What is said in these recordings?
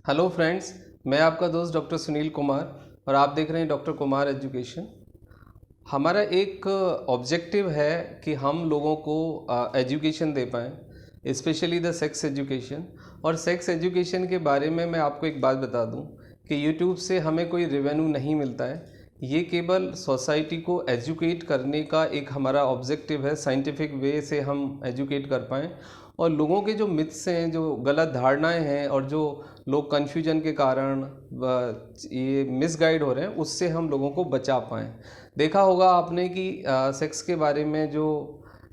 Hello friends, मैं आपका दोस्त डॉक्टर सुनील कुमार और आप देख रहे हैं डॉक्टर कुमार एजुकेशन। हमारा एक ऑब्जेक्टिव है कि हम लोगों को एजुकेशन दे पाएँ, स्पेशली द सेक्स एजुकेशन। और सेक्स एजुकेशन के बारे में मैं आपको एक बात बता दूं कि यूट्यूब से हमें कोई रेवेन्यू नहीं मिलता है। ये केवल सोसाइटी को एजुकेट करने का एक हमारा ऑब्जेक्टिव है, साइंटिफिक वे से हम एजुकेट कर पाएँ और लोगों के जो मिथ्स हैं, जो गलत धारणाएं हैं और जो लोग कन्फ्यूजन के कारण ये मिसगाइड हो रहे हैं, उससे हम लोगों को बचा पाएँ। देखा होगा आपने कि सेक्स के बारे में जो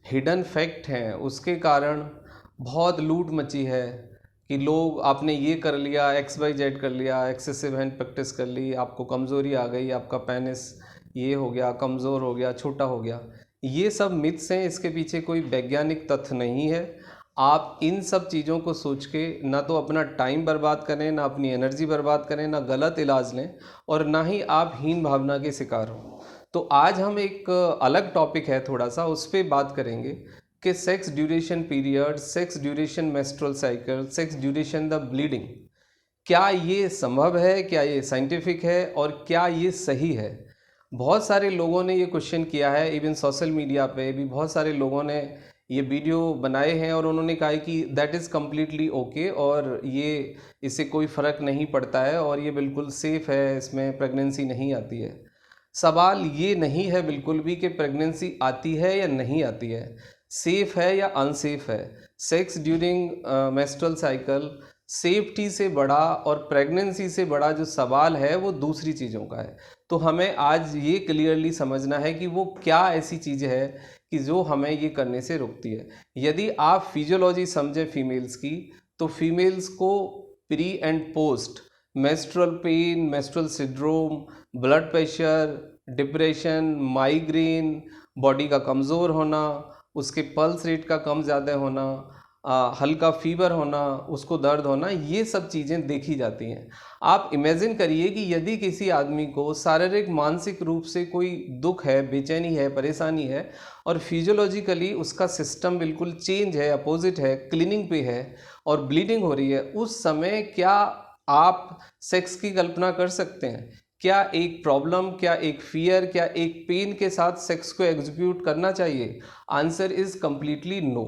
हिडन फैक्ट हैं उसके कारण बहुत लूट मची है कि लोग आपने ये कर लिया, एक्स वाई जेड कर लिया, एक्सेसिव हैंड प्रैक्टिस कर ली, आपको कमज़ोरी आ गई, आपका पेनिस ये हो गया, कमज़ोर हो गया, छोटा हो गया। ये सब मिथ्स हैं, इसके पीछे कोई वैज्ञानिक तथ्य नहीं है। आप इन सब चीज़ों को सोच के ना तो अपना टाइम बर्बाद करें, ना अपनी एनर्जी बर्बाद करें, ना गलत इलाज लें और ना ही आप हीन भावना के शिकार हो। तो आज हम एक अलग टॉपिक है, थोड़ा सा उस पर बात करेंगे कि sex duration period, sex duration menstrual cycle, sex duration the bleeding, क्या ये संभव है, क्या ये साइंटिफिक है और क्या ये सही है। बहुत सारे लोगों ने ये क्वेश्चन किया है, इवन सोशल मीडिया पे भी बहुत सारे लोगों ने ये वीडियो बनाए हैं और उन्होंने कहा है कि दैट इज़ कम्प्लीटली ओके और ये इससे कोई फ़र्क नहीं पड़ता है और ये बिल्कुल सेफ़ है, इसमें प्रेगनेंसी नहीं आती है। सवाल ये नहीं है बिल्कुल भी कि प्रेगनेंसी आती है या नहीं आती है, सेफ़ है या अनसेफ है। Sex during menstrual cycle safety से बड़ा और प्रेगनेंसी से बड़ा जो सवाल है वो दूसरी चीज़ों का है। तो हमें आज ये क्लियरली समझना है कि वो क्या ऐसी चीज़ है कि जो हमें ये करने से रोकती है। यदि आप फिजियोलॉजी समझें फीमेल्स की, तो फीमेल्स को pre and post menstrual pain, menstrual syndrome, blood pressure, depression, migraine, body का कमज़ोर होना, उसके पल्स रेट का कम ज़्यादा होना, हल्का फीवर होना, उसको दर्द होना, ये सब चीज़ें देखी जाती हैं। आप इमेजिन करिए कि यदि किसी आदमी को शारीरिक मानसिक रूप से कोई दुख है, बेचैनी है, परेशानी है और फिजियोलॉजिकली उसका सिस्टम बिल्कुल चेंज है, अपोजिट है, क्लीनिंग पे है और ब्लीडिंग हो रही है, उस समय क्या आप सेक्स की कल्पना कर सकते हैं? क्या एक प्रॉब्लम, क्या एक फियर, क्या एक पेन के साथ सेक्स को एग्जीक्यूट करना चाहिए? Answer is completely no.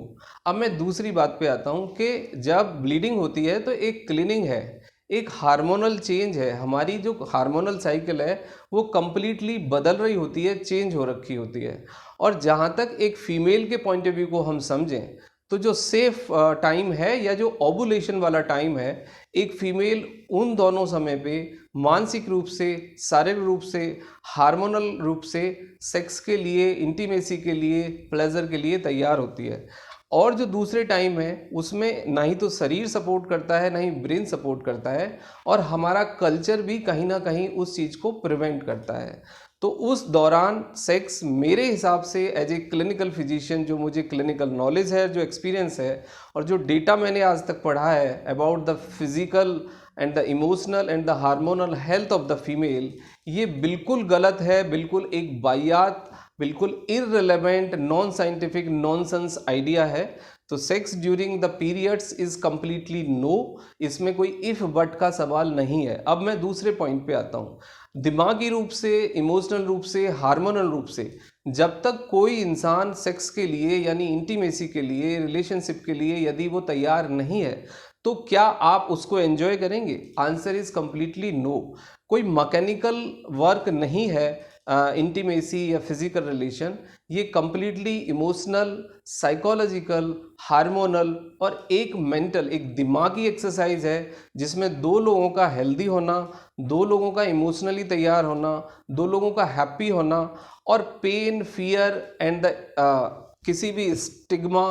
अब मैं दूसरी बात पे आता हूँ कि जब ब्लीडिंग होती है तो एक क्लीनिंग है, एक हार्मोनल चेंज है। हमारी जो हार्मोनल साइकिल है वो कम्प्लीटली बदल रही होती है, चेंज हो रखी होती है। और जहाँ तक एक फीमेल के पॉइंट ऑफ व्यू को हम समझें तो जो सेफ टाइम है या जो ओवुलेशन वाला टाइम है, एक फीमेल उन दोनों समय पे मानसिक रूप से, शारीरिक रूप से, हार्मोनल रूप से सेक्स के लिए, इंटीमेसी के लिए, प्लेजर के लिए तैयार होती है। और जो दूसरे टाइम है उसमें ना ही तो शरीर सपोर्ट करता है, ना ही ब्रेन सपोर्ट करता है और हमारा कल्चर भी कहीं ना कहीं उस चीज़ को प्रिवेंट करता है। तो उस दौरान सेक्स मेरे हिसाब से एज ए क्लिनिकल फिजिशियन, जो मुझे क्लिनिकल नॉलेज है, जो एक्सपीरियंस है और जो डेटा मैंने आज तक पढ़ा है about the physical and the emotional and the hormonal health of the female, ये बिल्कुल गलत है, बिल्कुल एक वाहियात, बिल्कुल irrelevant, non scientific, nonsense idea है। तो sex during the periods is completely no, इसमें कोई इफ बट का सवाल नहीं है। अब मैं दूसरे पॉइंट पे आता हूँ। दिमागी रूप से, इमोशनल रूप से, हार्मोनल रूप से जब तक कोई इंसान सेक्स के लिए यानी इंटीमेसी के लिए, रिलेशनशिप के लिए यदि वो तैयार नहीं है तो क्या आप उसको एंजॉय करेंगे? Answer is completely no. कोई मैकेनिकल वर्क नहीं है इंटीमेसी या फिजिकल रिलेशन, ये कम्प्लीटली इमोशनल, साइकोलॉजिकल, हार्मोनल और एक मेंटल, एक दिमागी एक्सरसाइज है जिसमें दो लोगों का हेल्दी होना, दो लोगों का इमोशनली तैयार होना, दो लोगों का हैप्पी होना और पेन, फियर एंड द किसी भी स्टिग्मा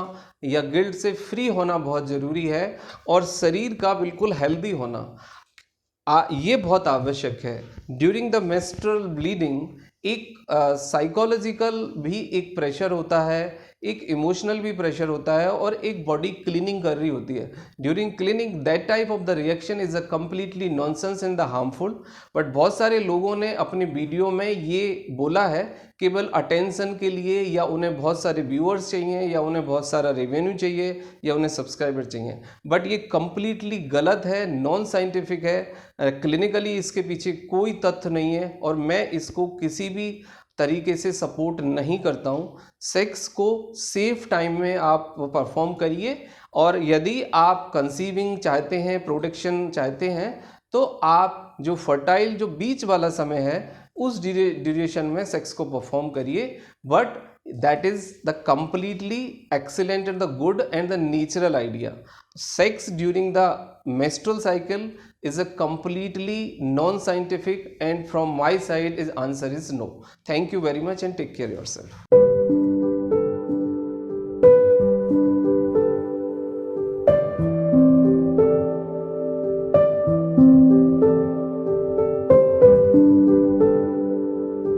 या गिल्ट से फ्री होना बहुत ज़रूरी है और शरीर का बिल्कुल हेल्दी होना ये बहुत आवश्यक है। ड्यूरिंग द मेंस्ट्रुअल ब्लीडिंग एक साइकोलॉजिकल भी एक प्रेशर होता है, एक इमोशनल भी प्रेशर होता है और एक बॉडी क्लीनिंग कर रही होती है। During cleaning that type of the reaction is a completely nonsense in the harmful. But बहुत सारे लोगों ने अपनी वीडियो में ये बोला है केवल अटेंशन के लिए, या उन्हें बहुत सारे व्यूअर्स चाहिए, या उन्हें बहुत सारा रेवेन्यू चाहिए, या उन्हें सब्सक्राइबर चाहिए। बट ये कम्प्लीटली गलत है, नॉन साइंटिफिक है, क्लिनिकली इसके पीछे कोई तथ्य नहीं है और मैं इसको किसी भी तरीके से सपोर्ट नहीं करता हूँ। सेक्स को सेफ टाइम में आप परफॉर्म करिए, और यदि आप कंसीविंग चाहते हैं, प्रोटेक्शन चाहते हैं, तो आप जो फर्टाइल जो बीच वाला समय है उस ड्यूरेशन में सेक्स को परफॉर्म करिए। But that is the completely excellent and the good and the natural idea. Sex during the menstrual cycle is a completely non-scientific, and from my side is answer is no. Thank you very much and take care yourself.